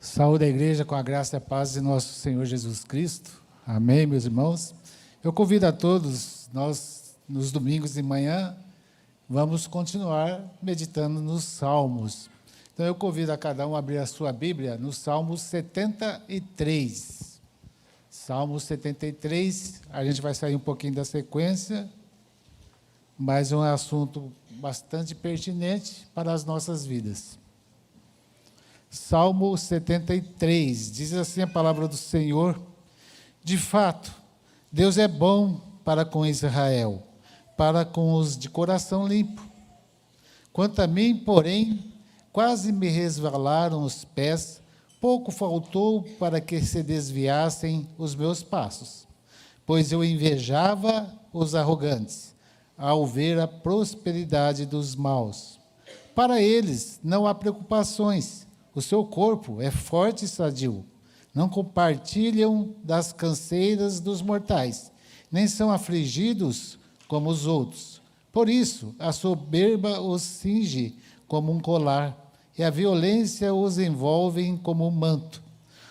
Saúde a igreja com a graça e a paz de nosso Senhor Jesus Cristo. Amém, meus irmãos? Eu convido a todos, nós, nos domingos de manhã, vamos continuar meditando nos Salmos. Então, eu convido a cada um a abrir a sua Bíblia no Salmo 73. Salmo 73, a gente vai sair um pouquinho da sequência, mas é um assunto bastante pertinente para as nossas vidas. Salmo 73, diz assim a palavra do Senhor: de fato, Deus é bom para com Israel, para com os de coração limpo. Quanto a mim, porém, quase me resvalaram os pés, pouco faltou para que se desviassem os meus passos, pois eu invejava os arrogantes, ao ver a prosperidade dos maus. Para eles não há preocupações, o seu corpo é forte e sadio. Não compartilham das canseiras dos mortais, nem são afligidos como os outros. Por isso, a soberba os cinge como um colar, e a violência os envolve como um manto.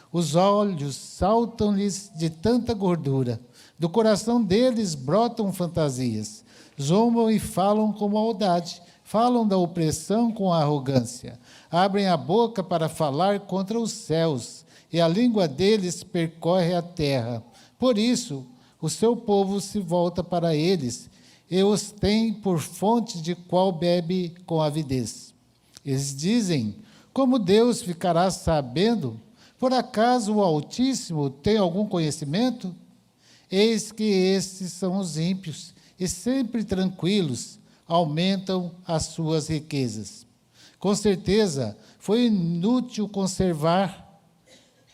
Os olhos saltam-lhes de tanta gordura, do coração deles brotam fantasias. Zombam e falam com maldade, falam da opressão com arrogância. Abrem a boca para falar contra os céus, e a língua deles percorre a terra. Por isso, o seu povo se volta para eles, e os tem por fonte de qual bebe com avidez. Eles dizem: como Deus ficará sabendo? Por acaso o Altíssimo tem algum conhecimento? Eis que estes são os ímpios, e sempre tranquilos, aumentam as suas riquezas. Com certeza, foi inútil conservar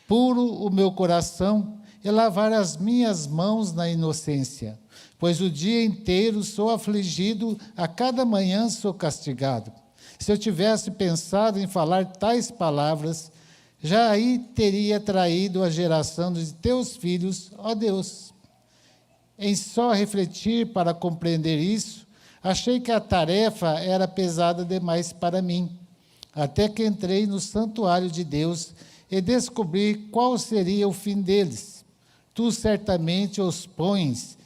puro o meu coração e lavar as minhas mãos na inocência, pois o dia inteiro sou afligido, a cada manhã sou castigado. Se eu tivesse pensado em falar tais palavras, já aí teria traído a geração de teus filhos, ó Deus. Em só refletir para compreender isso, achei que a tarefa era pesada demais para mim, até que entrei no santuário de Deus e descobri qual seria o fim deles. Tu certamente os pões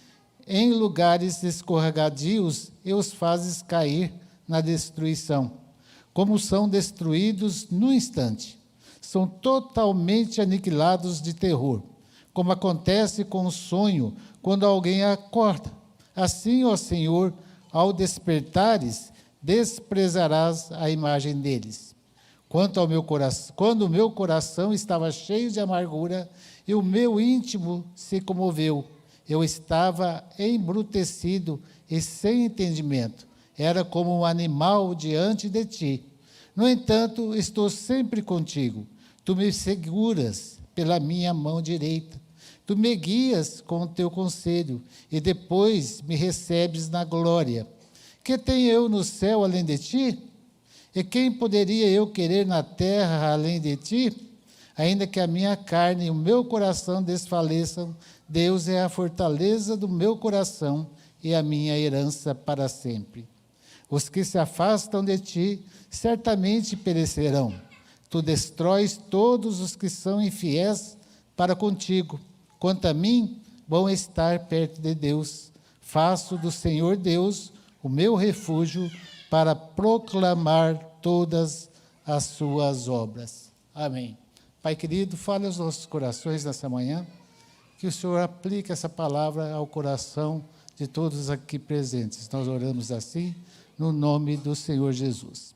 em lugares escorregadios e os fazes cair na destruição, como são destruídos no instante. São totalmente aniquilados de terror, como acontece com o sonho quando alguém acorda. Assim, ó Senhor, ao despertares, desprezarás a imagem deles. Quando o meu coração estava cheio de amargura e o meu íntimo se comoveu, eu estava embrutecido e sem entendimento. Era como um animal diante de ti. No entanto, estou sempre contigo. Tu me seguras pela minha mão direita. Tu me guias com o teu conselho e depois me recebes na glória. Que tenho eu no céu além de ti? E quem poderia eu querer na terra além de ti? Ainda que a minha carne e o meu coração desfaleçam, Deus é a fortaleza do meu coração e a minha herança para sempre. Os que se afastam de ti certamente perecerão. Tu destróis todos os que são infiéis para contigo. Quanto a mim, bom estar perto de Deus. Faço do Senhor Deus o meu refúgio para proclamar todas as suas obras. Amém. Pai querido, fale aos nossos corações nessa manhã, que o Senhor aplique essa palavra ao coração de todos aqui presentes. Nós oramos assim, no nome do Senhor Jesus.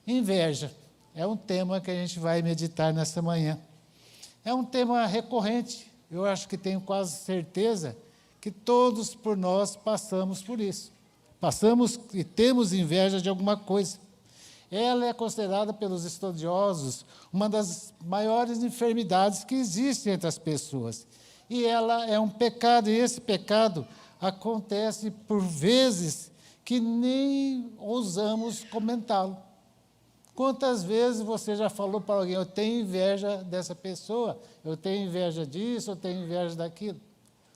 Inveja é um tema que a gente vai meditar nessa manhã. É um tema recorrente. Eu acho que tenho quase certeza que todos por nós passamos por isso. Passamos e temos inveja de alguma coisa. Ela é considerada pelos estudiosos uma das maiores enfermidades que existem entre as pessoas. E ela é um pecado, e esse pecado acontece por vezes que nem ousamos comentá-lo. Quantas vezes você já falou para alguém: eu tenho inveja dessa pessoa, eu tenho inveja disso, eu tenho inveja daquilo?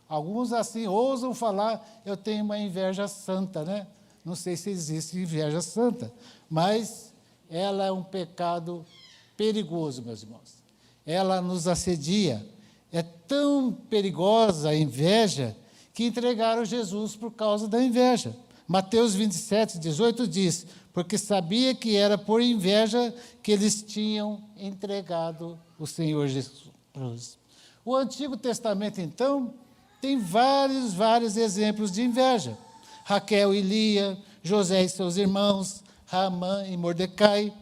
Alguns assim ousam falar: eu tenho uma inveja santa, né? Não sei se existe inveja santa, mas ela é um pecado perigoso, meus irmãos. Ela nos assedia. É tão perigosa a inveja que entregaram Jesus por causa da inveja. Mateus 27, 18 diz: porque sabia que era por inveja que eles tinham entregado o Senhor Jesus. O Antigo Testamento, então, tem vários exemplos de inveja. Raquel e Lia, José e seus irmãos, Ramã e Mordecai.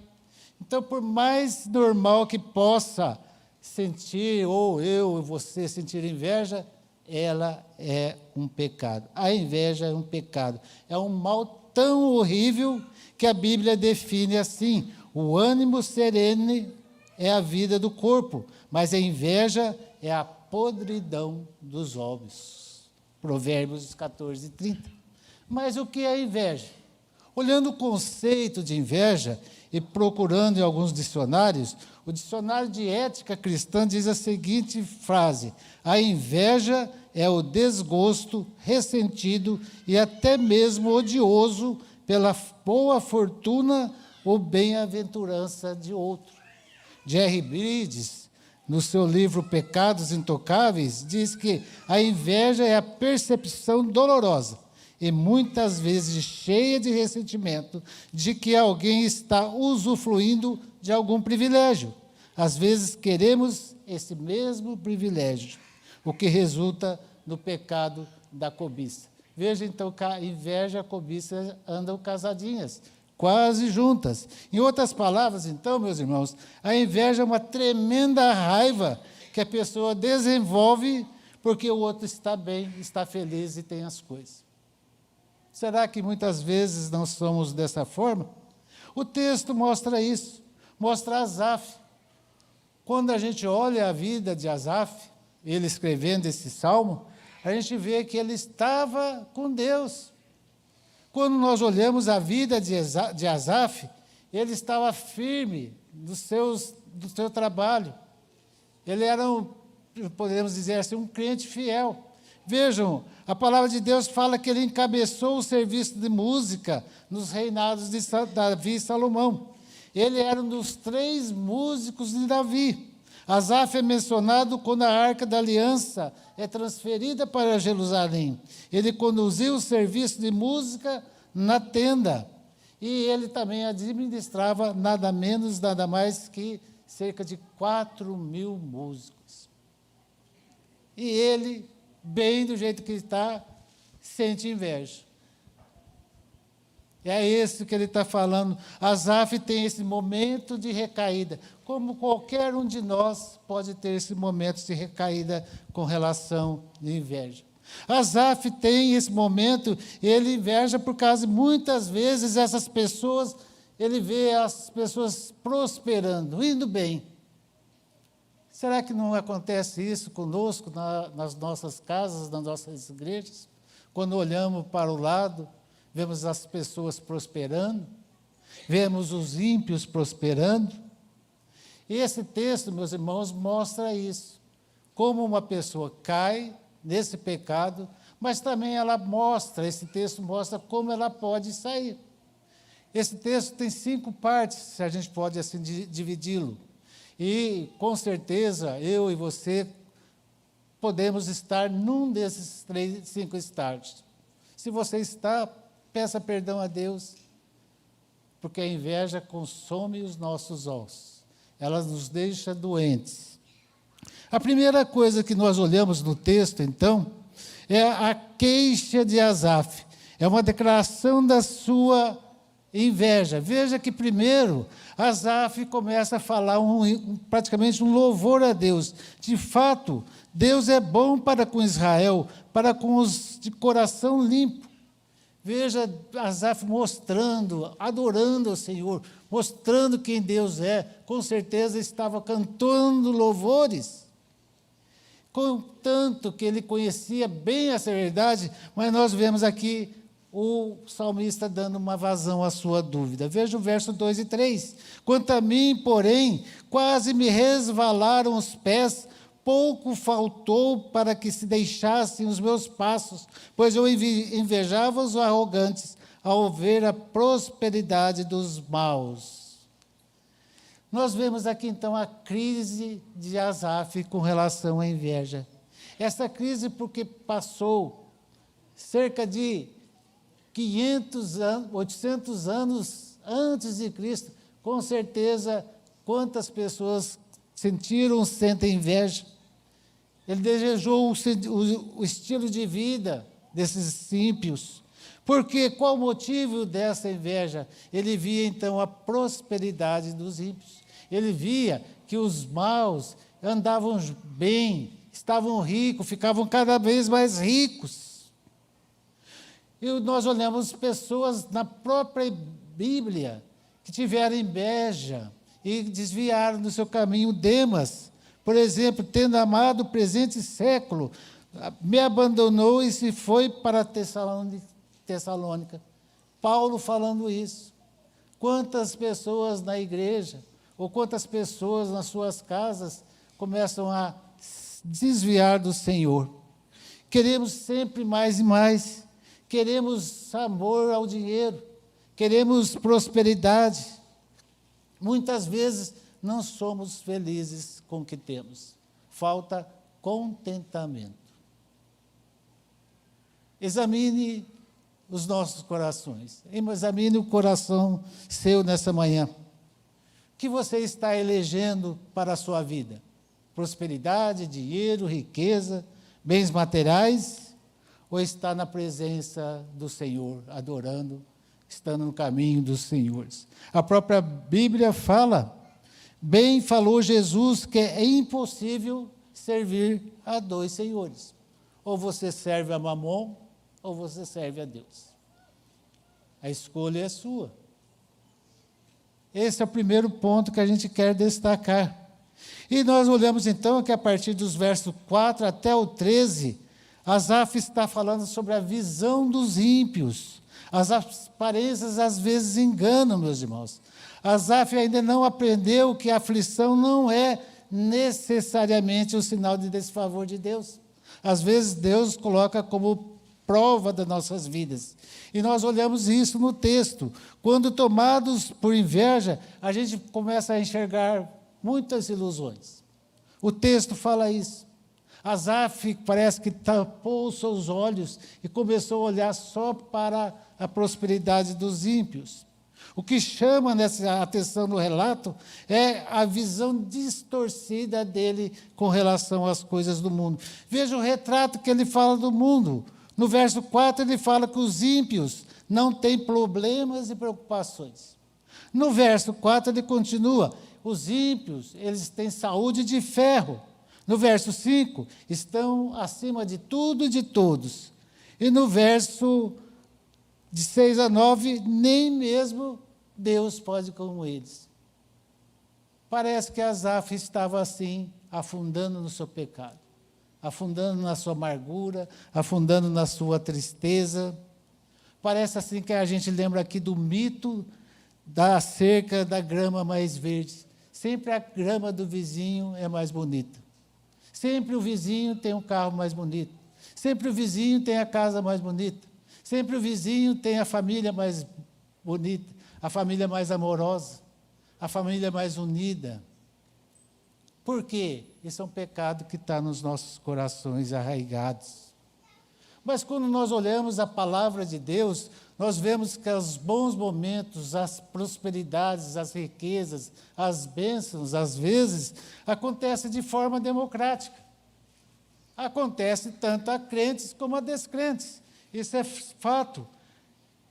Então, por mais normal que possa sentir, ou eu e você sentir inveja, ela é um pecado. A inveja é um pecado. É um mal tão horrível que a Bíblia define assim: o ânimo sereno é a vida do corpo, mas a inveja é a podridão dos ossos. Provérbios 14, 30. Mas o que é inveja? Olhando o conceito de inveja e procurando em alguns dicionários, o dicionário de ética cristã diz a seguinte frase: a inveja é o desgosto, ressentido e até mesmo odioso pela boa fortuna ou bem-aventurança de outro. Jerry Bridges, no seu livro Pecados Intocáveis, diz que a inveja é a percepção dolorosa e muitas vezes cheia de ressentimento de que alguém está usufruindo de algum privilégio. Às vezes queremos esse mesmo privilégio, o que resulta no pecado da cobiça. Veja então que a inveja e a cobiça andam casadinhas, quase juntas. Em outras palavras, então, meus irmãos, a inveja é uma tremenda raiva que a pessoa desenvolve porque o outro está bem, está feliz e tem as coisas. Será que muitas vezes não somos dessa forma? O texto mostra isso, mostra Asaf. Quando a gente olha a vida de Asaf, ele escrevendo esse salmo, a gente vê que ele estava com Deus. Quando nós olhamos a vida de Asaf, ele estava firme do seu trabalho. Ele era, podemos dizer assim, um crente fiel. Vejam, a palavra de Deus fala que ele encabeçou o serviço de música nos reinados de Davi e Salomão. Ele era um dos 3 músicos de Davi. Asaf é mencionado quando a Arca da Aliança é transferida para Jerusalém. Ele conduziu o serviço de música na tenda. E ele também administrava nada menos, nada mais que cerca de 4.000 músicos. E ele, bem do jeito que está, sente inveja. É isso que ele está falando. Asaf tem esse momento de recaída, como qualquer um de nós pode ter esse momento de recaída com relação à inveja. Asaf tem esse momento, ele inveja por causa de muitas vezes essas pessoas, ele vê as pessoas prosperando, indo bem. Será que não acontece isso conosco nas nossas casas, nas nossas igrejas? Quando olhamos para o lado, vemos as pessoas prosperando, vemos os ímpios prosperando. E esse texto, meus irmãos, mostra isso. Como uma pessoa cai nesse pecado, mas também esse texto mostra como ela pode sair. Esse texto tem 5 partes, se a gente pode assim dividi-lo. E, com certeza, eu e você podemos estar num desses 5 estágios. Se você está, peça perdão a Deus, porque a inveja consome os nossos ossos. Ela nos deixa doentes. A primeira coisa que nós olhamos no texto, então, é a queixa de Asaf. É uma declaração da sua inveja. Veja que primeiro Asaf começa a falar praticamente um louvor a Deus. De fato, Deus é bom para com Israel, para com os de coração limpo. Veja Asaf mostrando, adorando o Senhor, mostrando quem Deus é. Com certeza estava cantando louvores. Contanto que ele conhecia bem essa verdade, mas nós vemos aqui o salmista dando uma vazão à sua dúvida. Veja o verso 2 e 3. Quanto a mim, porém, quase me resvalaram os pés, pouco faltou para que se deixassem os meus passos, pois eu invejava os arrogantes ao ver a prosperidade dos maus. Nós vemos aqui, então, a crise de Asaf com relação à inveja. Essa crise porque passou cerca de 500 anos, 800 anos antes de Cristo. Com certeza, quantas pessoas sentem inveja. Ele desejou o estilo de vida desses ímpios. Porque qual o motivo dessa inveja? Ele via, então, a prosperidade dos ímpios. Ele via que os maus andavam bem, estavam ricos, ficavam cada vez mais ricos. E nós olhamos pessoas na própria Bíblia que tiveram inveja e desviaram do seu caminho. Demas, por exemplo, tendo amado o presente século, me abandonou e se foi para Tessalônica. Paulo falando isso. Quantas pessoas na igreja, ou quantas pessoas nas suas casas, começam a desviar do Senhor. Queremos sempre mais e mais. Queremos amor ao dinheiro. Queremos prosperidade. Muitas vezes não somos felizes com o que temos. Falta contentamento. Examine os nossos corações. Examine o coração seu nessa manhã. O que você está elegendo para a sua vida? Prosperidade, dinheiro, riqueza, bens materiais? Ou está na presença do Senhor, adorando, estando no caminho dos senhores? A própria Bíblia fala, bem falou Jesus, que é impossível servir a dois senhores. Ou você serve a Mamon, ou você serve a Deus. A escolha é sua. Esse é o primeiro ponto que a gente quer destacar. E nós olhamos então que a partir dos versos 4 até o 13, Asaf está falando sobre a visão dos ímpios. As aparências às vezes enganam, meus irmãos. Asaf ainda não aprendeu que a aflição não é necessariamente um sinal de desfavor de Deus. Às vezes Deus coloca como prova das nossas vidas. E nós olhamos isso no texto. Quando tomados por inveja, a gente começa a enxergar muitas ilusões. O texto fala isso. Asaf parece que tapou os seus olhos e começou a olhar só para a prosperidade dos ímpios. O que chama nessa atenção no relato é a visão distorcida dele com relação às coisas do mundo. Veja o retrato que ele fala do mundo. No verso 4 ele fala que os ímpios não têm problemas e preocupações. No verso 4 ele continua, os ímpios, eles têm saúde de ferro. No verso 5, estão acima de tudo e de todos. E no verso de 6 a 9, nem mesmo Deus pode com eles. Parece que Asaf estava assim, afundando no seu pecado, afundando na sua amargura, afundando na sua tristeza. Parece assim que a gente lembra aqui do mito da cerca da grama mais verde. Sempre a grama do vizinho é mais bonita. Sempre o vizinho tem um carro mais bonito. Sempre o vizinho tem a casa mais bonita. Sempre o vizinho tem a família mais bonita, a família mais amorosa, a família mais unida. Por quê? Isso é um pecado que está nos nossos corações arraigados. Mas quando nós olhamos a palavra de Deus, nós vemos que os bons momentos, as prosperidades, as riquezas, as bênçãos, às vezes, acontecem de forma democrática. Acontece tanto a crentes como a descrentes. Isso é fato.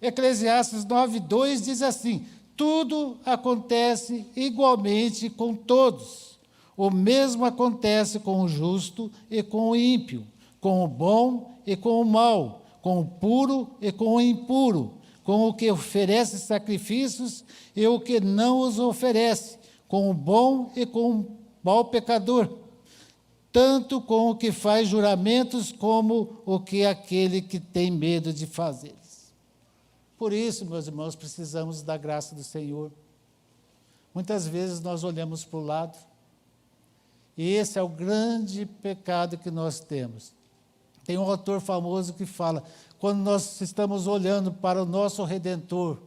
Eclesiastes 9:2 diz assim, tudo acontece igualmente com todos. O mesmo acontece com o justo e com o ímpio, com o bom e com o mau, com o puro e com o impuro, com o que oferece sacrifícios e o que não os oferece, com o bom e com o mau pecador, tanto com o que faz juramentos como o que aquele que tem medo de fazê-los. Por isso, meus irmãos, precisamos da graça do Senhor. Muitas vezes nós olhamos para o lado, e esse é o grande pecado que nós temos. Tem um autor famoso que fala, quando nós estamos olhando para o nosso Redentor,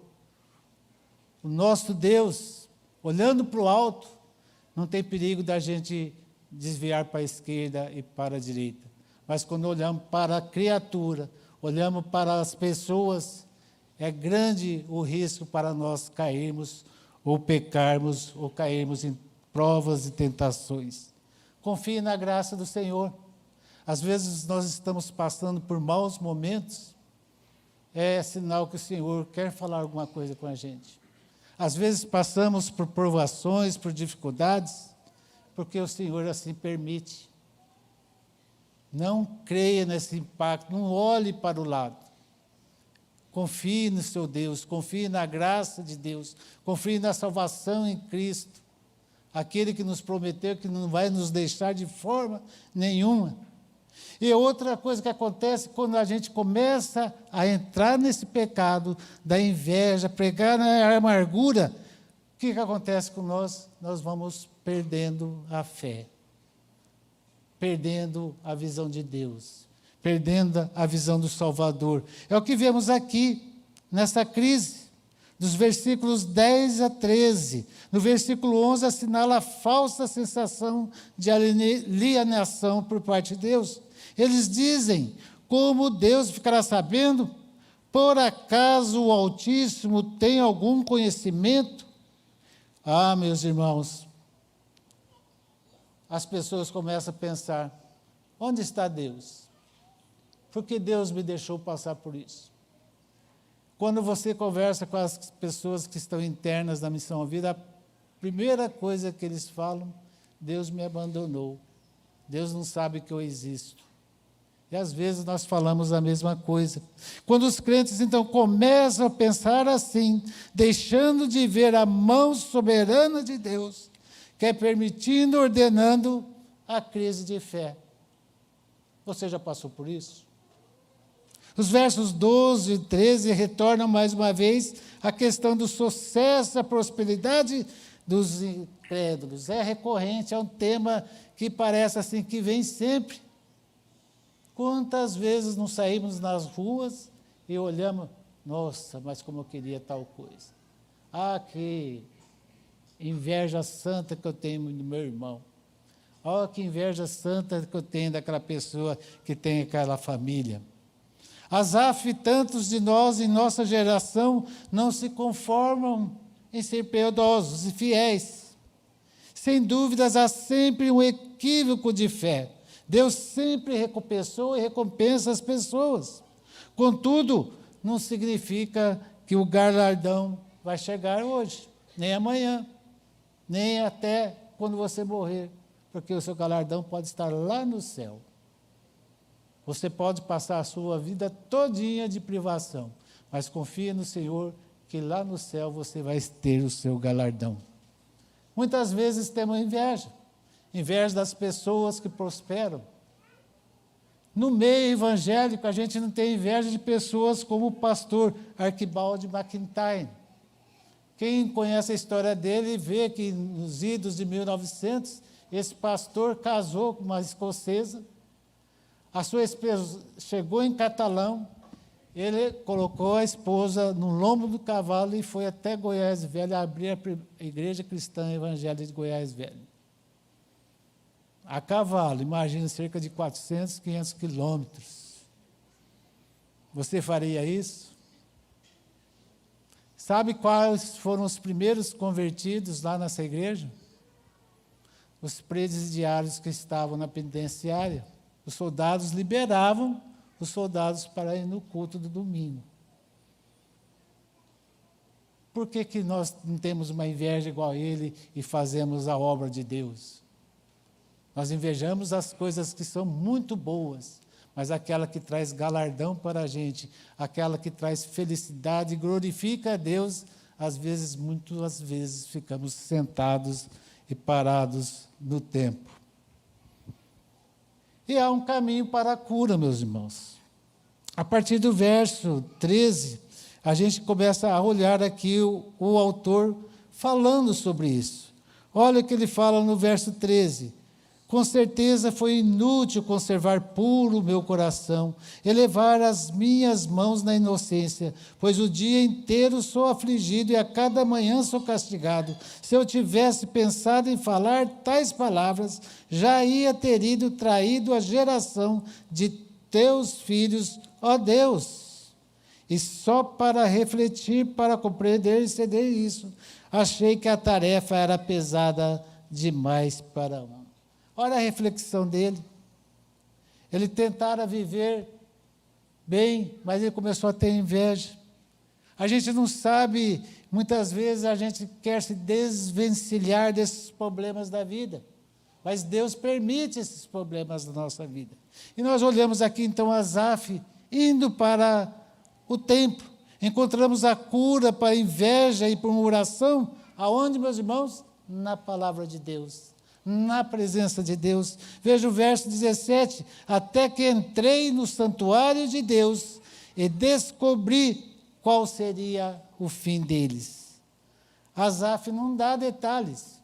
o nosso Deus, Olhando para o alto, não tem perigo da gente desviar para a esquerda e para a direita. Mas quando olhamos para a criatura, olhamos para as pessoas, é grande o risco para nós cairmos, ou pecarmos, ou cairmos em provas e tentações. Confie na graça do Senhor. Às vezes nós estamos passando por maus momentos, é sinal que o Senhor quer falar alguma coisa com a gente. Às vezes passamos por provações, por dificuldades, porque o Senhor assim permite. Não creia nesse impacto, não olhe para o lado. Confie no seu Deus, confie na graça de Deus, confie na salvação em Cristo, aquele que nos prometeu que não vai nos deixar de forma nenhuma. E outra coisa que acontece quando a gente começa a entrar nesse pecado da inveja, pregar na amargura, o que acontece com nós? Nós vamos perdendo a fé, perdendo a visão de Deus, perdendo a visão do Salvador. É o que vemos aqui, nessa crise, dos versículos 10 a 13. No versículo 11, assinala a falsa sensação de alienação por parte de Deus. Eles dizem, como Deus ficará sabendo? Por acaso o Altíssimo tem algum conhecimento? Ah, meus irmãos, as pessoas começam a pensar, onde está Deus? Por que Deus me deixou passar por isso? Quando você conversa com as pessoas que estão internas na Missão à Vida, a primeira coisa que eles falam, Deus me abandonou, Deus não sabe que eu existo. E às vezes nós falamos a mesma coisa. Quando os crentes então começam a pensar assim, deixando de ver a mão soberana de Deus, que é permitindo, ordenando a crise de fé. Você já passou por isso? Os versos 12 e 13 retornam mais uma vez à questão do sucesso, a prosperidade dos incrédulos. É recorrente, é um tema que parece assim que vem sempre. Quantas vezes não saímos nas ruas e olhamos, nossa, mas como eu queria tal coisa. Ah, que inveja santa que eu tenho do meu irmão. Oh, que inveja santa que eu tenho daquela pessoa que tem aquela família. Asaf, tantos de nós em nossa geração não se conformam em ser piedosos e fiéis. Sem dúvidas, há sempre um equívoco de fé. Deus sempre recompensou e recompensa as pessoas. Contudo, não significa que o galardão vai chegar hoje, nem amanhã, nem até quando você morrer, porque o seu galardão pode estar lá no céu. Você pode passar a sua vida todinha de privação, mas confie no Senhor que lá no céu você vai ter o seu galardão. Muitas vezes temos inveja das pessoas que prosperam. No meio evangélico, a gente não tem inveja de pessoas como o pastor Arquibaldi McIntyre. Quem conhece a história dele vê que nos idos de 1900, esse pastor casou com uma escocesa, a sua esposa chegou em Catalão, ele colocou a esposa no lombo do cavalo e foi até Goiás Velho, abrir a Igreja Cristã Evangélica de Goiás Velho. A cavalo, imagina, cerca de 400, 500 quilômetros. Você faria isso? Sabe quais foram os primeiros convertidos lá nessa igreja? Os presidiários que estavam na penitenciária. Os soldados liberavam os soldados para ir no culto do domingo. Por que nós não temos uma inveja igual a ele e fazemos a obra de Deus? Nós invejamos as coisas que são muito boas, mas aquela que traz galardão para a gente, aquela que traz felicidade e glorifica a Deus, muitas vezes ficamos sentados e parados no tempo. E há um caminho para a cura, meus irmãos. A partir do verso 13, a gente começa a olhar aqui o autor falando sobre isso. Olha o que ele fala no verso 13. Com certeza foi inútil conservar puro o meu coração, elevar as minhas mãos na inocência, pois o dia inteiro sou afligido e a cada manhã sou castigado. Se eu tivesse pensado em falar tais palavras, já ia ter ido traído a geração de teus filhos, ó Deus. E só para refletir, para compreender e ceder isso, achei que a tarefa era pesada demais para um. Olha a reflexão dele. Ele tentara viver bem, mas ele começou a ter inveja. A gente não sabe, muitas vezes a gente quer se desvencilhar desses problemas da vida, mas Deus permite esses problemas da nossa vida. E nós olhamos aqui então Asaf indo para o templo. Encontramos a cura para a inveja e para uma oração, aonde, meus irmãos? Na palavra de Deus. Na presença de Deus. Veja o verso 17, até que entrei no santuário de Deus e descobri qual seria o fim deles. Asaf não dá detalhes,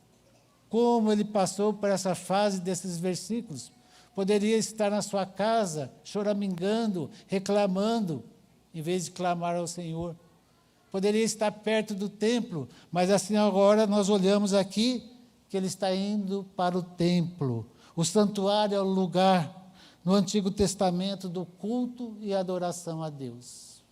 como ele passou por essa fase desses versículos. Poderia estar na sua casa, choramingando, reclamando, em vez de clamar ao Senhor. Poderia estar perto do templo, mas assim agora nós olhamos aqui, que ele está indo para o templo. O santuário é o lugar, no Antigo Testamento, do culto e adoração a Deus.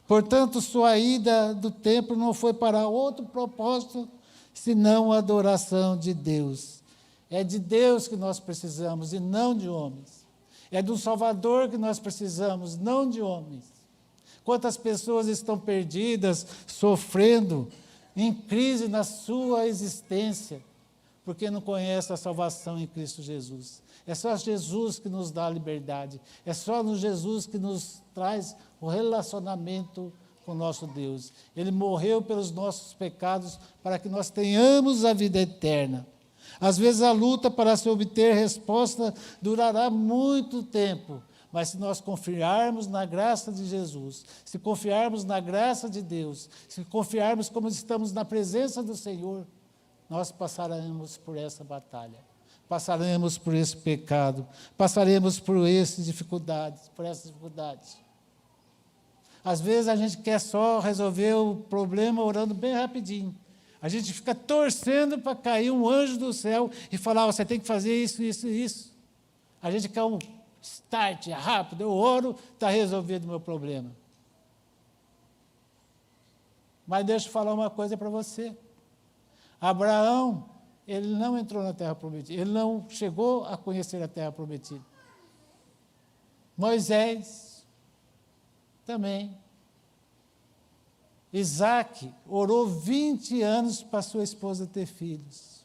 Portanto, sua ida do templo não foi para outro propósito, senão a adoração de Deus. É de Deus que nós precisamos e não de homens. É do Salvador que nós precisamos, não de homens. Quantas pessoas estão perdidas, sofrendo, em crise na sua existência, porque não conhece a salvação em Cristo Jesus. É só Jesus que nos dá a liberdade, é só no Jesus que nos traz o relacionamento com o nosso Deus. Ele morreu pelos nossos pecados para que nós tenhamos a vida eterna. Às vezes a luta para se obter resposta durará muito tempo, mas se nós confiarmos na graça de Jesus, se confiarmos na graça de Deus, se confiarmos como estamos na presença do Senhor, nós passaremos por essa batalha, passaremos por esse pecado, passaremos por essas dificuldades. Às vezes a gente quer só resolver o problema orando bem rapidinho. A gente fica torcendo para cair um anjo do céu e falar, você tem que fazer isso, isso e isso. A gente quer um start, é rápido, eu oro, está resolvido o meu problema. Mas deixa eu falar uma coisa para você. Abraão, ele não entrou na terra prometida, ele não chegou a conhecer a terra prometida. Moisés, também. Isaac orou 20 anos para sua esposa ter filhos.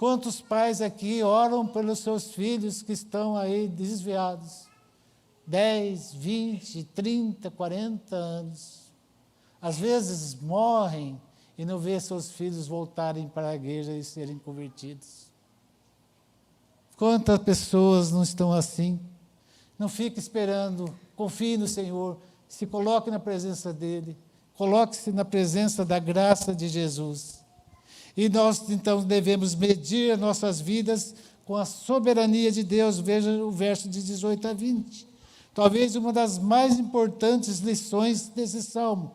Quantos pais aqui oram pelos seus filhos que estão aí desviados? 10, 20, 30, 40 anos. Às vezes morrem e não vê seus filhos voltarem para a igreja e serem convertidos. Quantas pessoas não estão assim? Não fique esperando, confie no Senhor, se coloque na presença dEle, coloque-se na presença da graça de Jesus. E nós, então, devemos medir as nossas vidas com a soberania de Deus. Veja o verso de 18 a 20. Talvez uma das mais importantes lições desse salmo.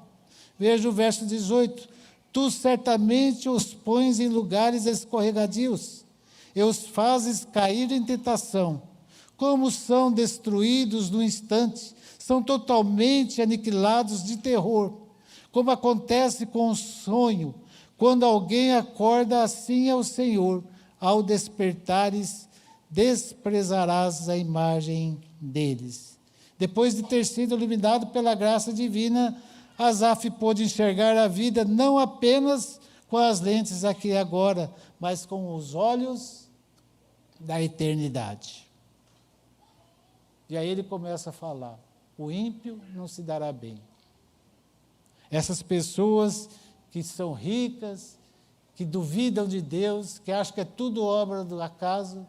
Veja o verso 18. Tu certamente os pões em lugares escorregadios, e os fazes cair em tentação. Como são destruídos no instante, são totalmente aniquilados de terror. Como acontece com o sonho, quando alguém acorda, assim é o Senhor, ao despertares, desprezarás a imagem deles. Depois de ter sido iluminado pela graça divina, Asaf pôde enxergar a vida não apenas com as lentes aqui e agora, mas com os olhos da eternidade. E aí ele começa a falar, o ímpio não se dará bem. Essas pessoas que são ricas, que duvidam de Deus, que acham que é tudo obra do acaso,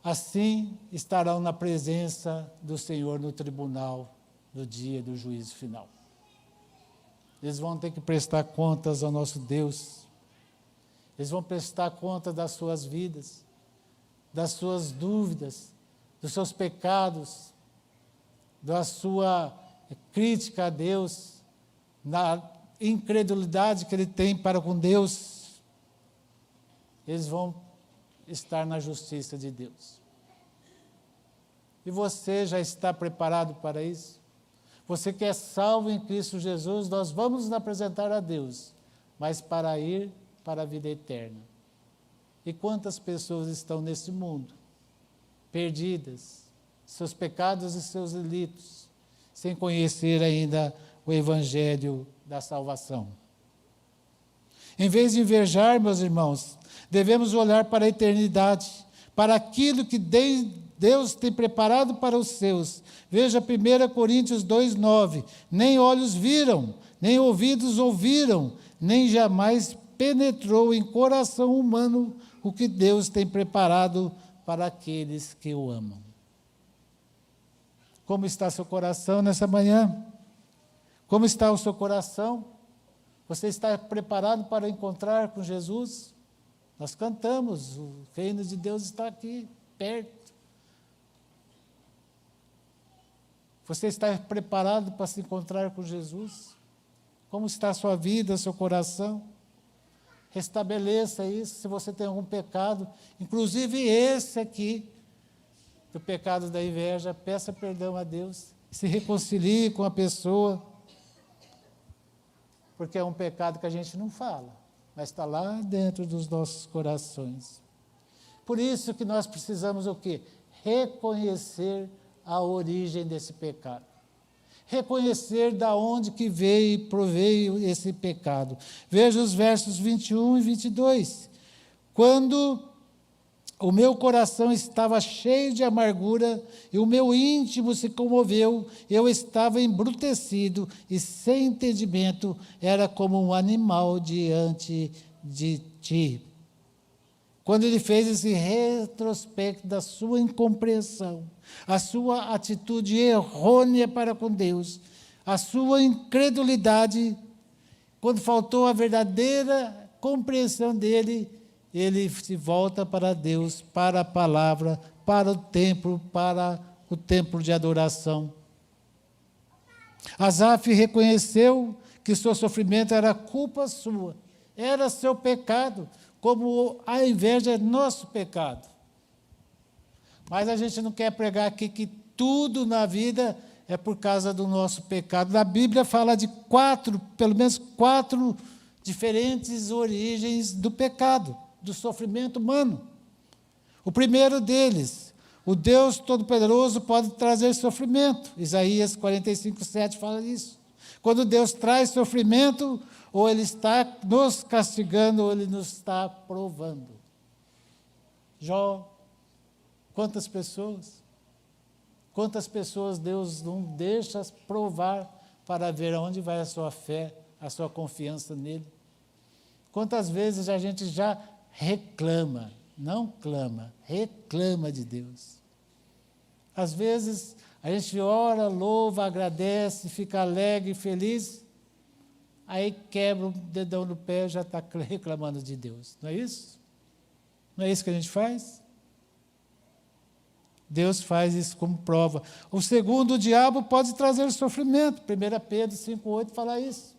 assim estarão na presença do Senhor no tribunal do dia do juízo final. Eles vão ter que prestar contas ao nosso Deus. Eles vão prestar conta das suas vidas, das suas dúvidas, dos seus pecados, da sua crítica a Deus, na incredulidade que ele tem para com Deus. Eles vão estar na justiça de Deus. E você já está preparado para isso? Você que é salvo em Cristo Jesus, nós vamos nos apresentar a Deus, mas para ir para a vida eterna. E quantas pessoas estão nesse mundo, perdidas, seus pecados e seus delitos, sem conhecer ainda o Evangelho da salvação. Em vez de invejar, meus irmãos, devemos olhar para a eternidade, para aquilo que Deus tem preparado para os seus. Veja 1 Coríntios 2,9. Nem olhos viram, nem ouvidos ouviram, nem jamais penetrou em coração humano o que Deus tem preparado para aqueles que o amam. Como está seu coração nessa manhã? Como está o seu coração? Você está preparado para encontrar com Jesus? Nós cantamos, o reino de Deus está aqui, perto. Você está preparado para se encontrar com Jesus? Como está a sua vida, seu coração? Restabeleça isso, se você tem algum pecado, inclusive esse aqui, do pecado da inveja, peça perdão a Deus, se reconcilie com a pessoa, porque é um pecado que a gente não fala, mas está lá dentro dos nossos corações. Por isso que nós precisamos o quê? Reconhecer a origem desse pecado. Reconhecer da onde que veio e proveio esse pecado. Veja os versos 21 e 22. Quando o meu coração estava cheio de amargura e o meu íntimo se comoveu, eu estava embrutecido e sem entendimento, era como um animal diante de ti. Quando ele fez esse retrospecto da sua incompreensão, a sua atitude errônea para com Deus, a sua incredulidade, quando faltou a verdadeira compreensão dele, ele se volta para Deus, para a palavra, para o templo de adoração. Asaf reconheceu que seu sofrimento era culpa sua, era seu pecado, como a inveja é nosso pecado. Mas a gente não quer pregar aqui que tudo na vida é por causa do nosso pecado. Na Bíblia fala de pelo menos quatro diferentes origens do pecado, do sofrimento humano. O primeiro deles, o Deus Todo-Poderoso pode trazer sofrimento. Isaías 45:7 fala isso. Quando Deus traz sofrimento, ou Ele está nos castigando, ou Ele nos está provando. Jó, quantas pessoas Deus não deixa provar para ver aonde vai a sua fé, a sua confiança nele. Quantas vezes a gente já reclama, não clama, reclama de Deus. Às vezes a gente ora, louva, agradece, fica alegre, feliz, aí quebra o dedão no pé e já está reclamando de Deus. Não é isso? Não é isso que a gente faz? Deus faz isso como prova. O segundo, o diabo pode trazer sofrimento. 1 Pedro 5,8 fala isso.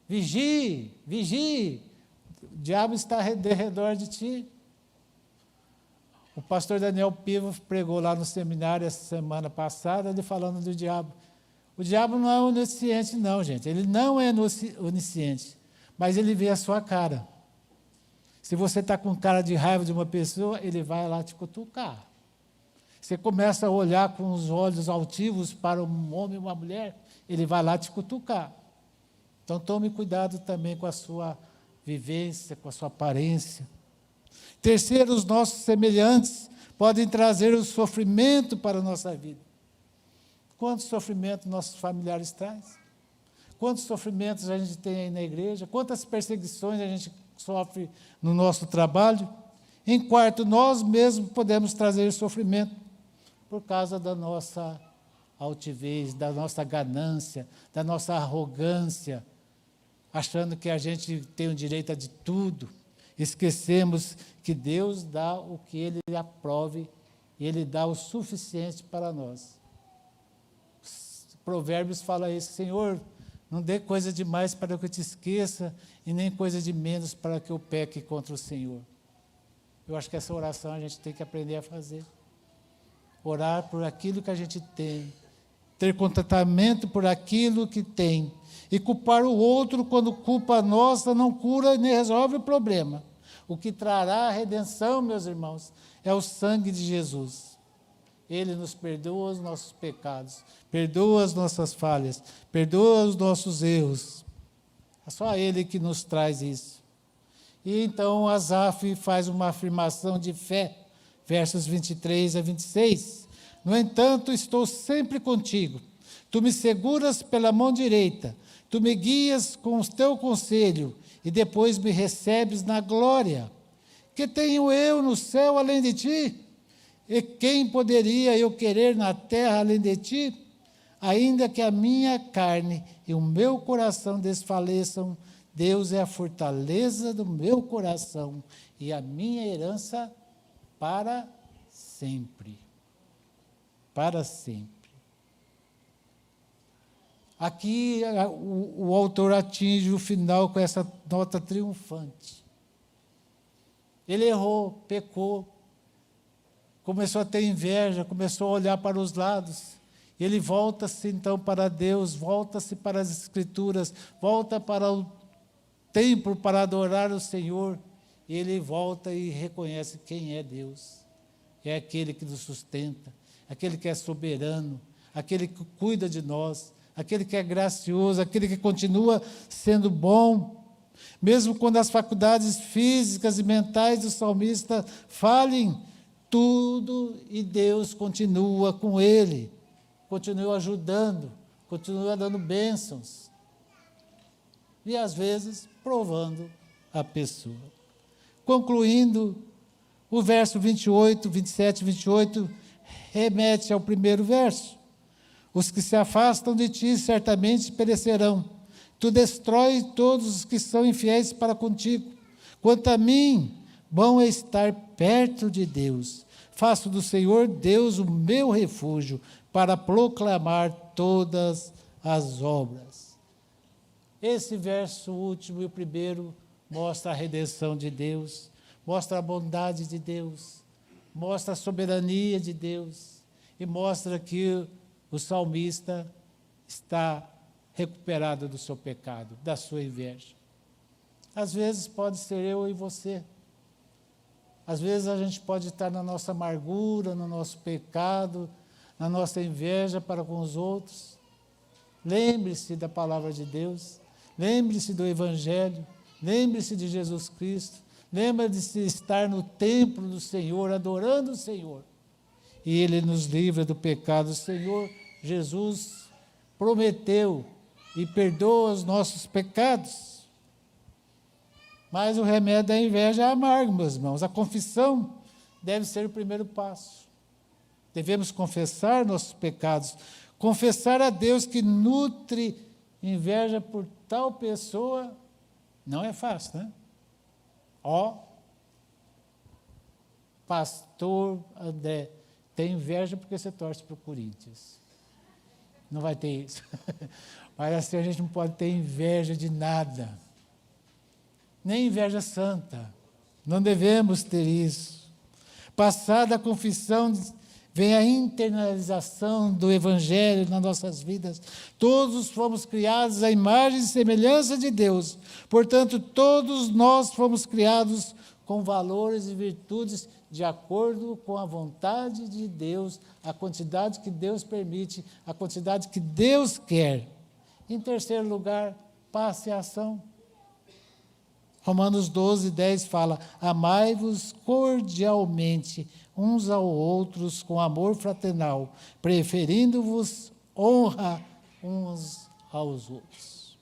Vigie, vigie. O diabo está ao redor de ti. O pastor Daniel Piva pregou lá no seminário essa semana passada, ele falando do diabo. O diabo não é onisciente, não, gente. Ele não é onisciente, mas ele vê a sua cara. Se você está com cara de raiva de uma pessoa, ele vai lá te cutucar. Você começa a olhar com os olhos altivos para um homem ou uma mulher, ele vai lá te cutucar. Então, tome cuidado também com a sua vivência, com a sua aparência. Terceiro, os nossos semelhantes podem trazer o sofrimento para a nossa vida. Quantos sofrimentos nossos familiares trazem? Quantos sofrimentos a gente tem aí na igreja? Quantas perseguições a gente sofre no nosso trabalho? Em quarto, nós mesmos podemos trazer sofrimento por causa da nossa altivez, da nossa ganância, da nossa arrogância. achando que a gente tem o direito a de tudo. Esquecemos que Deus dá o que Ele aprove e Ele dá o suficiente para nós. Provérbios fala isso: Senhor, não dê coisa demais para que eu te esqueça e nem coisa de menos para que eu peque contra o Senhor. Eu acho que essa oração a gente tem que aprender a fazer. Orar por aquilo que a gente tem, ter contentamento por aquilo que tem, e culpar o outro quando culpa a nossa não cura nem resolve o problema. O que trará a redenção, meus irmãos, é o sangue de Jesus. Ele nos perdoa os nossos pecados, perdoa as nossas falhas, perdoa os nossos erros. É só Ele que nos traz isso. E então Asaf faz uma afirmação de fé, versos 23 a 26. No entanto, estou sempre contigo. Tu me seguras pela mão direita, tu me guias com o teu conselho e depois me recebes na glória. Que tenho eu no céu além de ti? E quem poderia eu querer na terra além de ti? Ainda que a minha carne e o meu coração desfaleçam, Deus é a fortaleza do meu coração e a minha herança para sempre. Para sempre. Aqui o autor atinge o final com essa nota triunfante. Ele errou, pecou, começou a ter inveja, começou a olhar para os lados. Ele volta-se então para Deus, volta-se para as Escrituras, volta para o templo para adorar o Senhor. E ele volta e reconhece quem é Deus. É aquele que nos sustenta, aquele que é soberano, aquele que cuida de nós, aquele que é gracioso, aquele que continua sendo bom. Mesmo quando as faculdades físicas e mentais do salmista falhem, tudo e Deus continua com ele, continua ajudando, continua dando bênçãos. E às vezes provando a pessoa. Concluindo, o verso 28, 27 e 28 remete ao primeiro verso. Os que se afastam de ti certamente perecerão. Tu destrói todos os que são infiéis para contigo. Quanto a mim, bom é estar perto de Deus. Faço do Senhor Deus o meu refúgio para proclamar todas as obras. Esse verso último e o primeiro mostra a redenção de Deus, mostra a bondade de Deus, mostra a soberania de Deus e mostra que o salmista está recuperado do seu pecado, da sua inveja. Às vezes pode ser eu e você. Às vezes a gente pode estar na nossa amargura, no nosso pecado, na nossa inveja para com os outros. Lembre-se da palavra de Deus, lembre-se do Evangelho, lembre-se de Jesus Cristo, lembre-se de estar no templo do Senhor, adorando o Senhor. E Ele nos livra do pecado. O Senhor Jesus prometeu e perdoa os nossos pecados. Mas o remédio da inveja é amargo, meus irmãos. A confissão deve ser o primeiro passo. Devemos confessar nossos pecados, confessar a Deus que nutre inveja por tal pessoa. Não é fácil, né? Pastor André, tem inveja porque você torce para o Corinthians. Não vai ter isso. Mas assim a gente não pode ter inveja de nada. Nem inveja santa. Não devemos ter isso. Passada a confissão, vem a internalização do Evangelho nas nossas vidas. Todos fomos criados à imagem e semelhança de Deus. Portanto, todos nós fomos criados com valores e virtudes de acordo com a vontade de Deus, a quantidade que Deus permite, a quantidade que Deus quer. Em terceiro lugar, passe a ação. Romanos 12, 10 fala: amai-vos cordialmente uns aos outros com amor fraternal, preferindo-vos honra uns aos outros.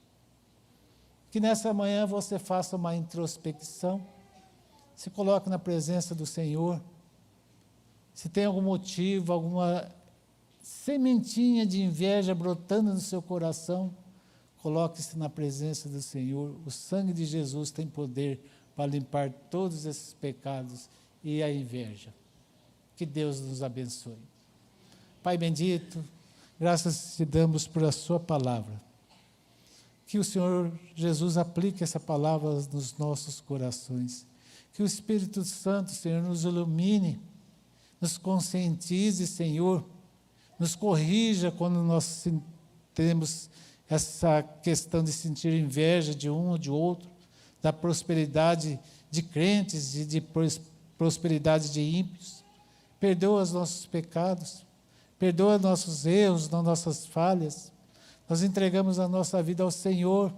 Que nessa manhã você faça uma introspecção, se coloque na presença do Senhor. Se tem algum motivo, alguma sementinha de inveja brotando no seu coração, Coloque-se na presença do Senhor. O sangue de Jesus tem poder para limpar todos esses pecados e a inveja. Que Deus nos abençoe. Pai bendito, graças te damos por a sua palavra. Que o Senhor Jesus aplique essa palavra nos nossos corações. Que o Espírito Santo, Senhor, nos ilumine, nos conscientize, Senhor, nos corrija quando nós temos essa questão de sentir inveja de um ou de outro, da prosperidade de crentes e de prosperidade de ímpios. Perdoa os nossos pecados, perdoa nossos erros, nossas falhas. Nós entregamos a nossa vida ao Senhor.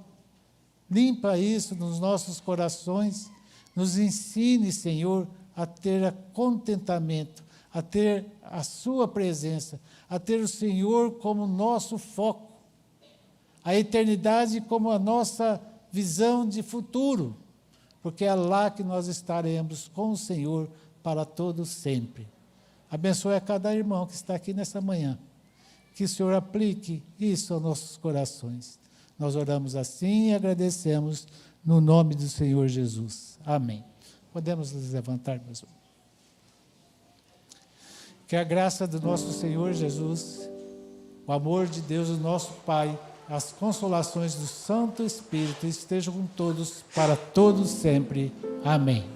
Limpa isso nos nossos corações. Nos ensine, Senhor, a ter contentamento, a ter a sua presença, a ter o Senhor como nosso foco, a eternidade como a nossa visão de futuro, porque é lá que nós estaremos com o Senhor para todo sempre. Abençoe a cada irmão que está aqui nessa manhã, que o Senhor aplique isso aos nossos corações. Nós oramos assim e agradecemos no nome do Senhor Jesus. Amém. Podemos nos levantar, meus irmãos. Que a graça do nosso Senhor Jesus, o amor de Deus, o nosso Pai, as consolações do Santo Espírito estejam com todos, para todos sempre. Amém.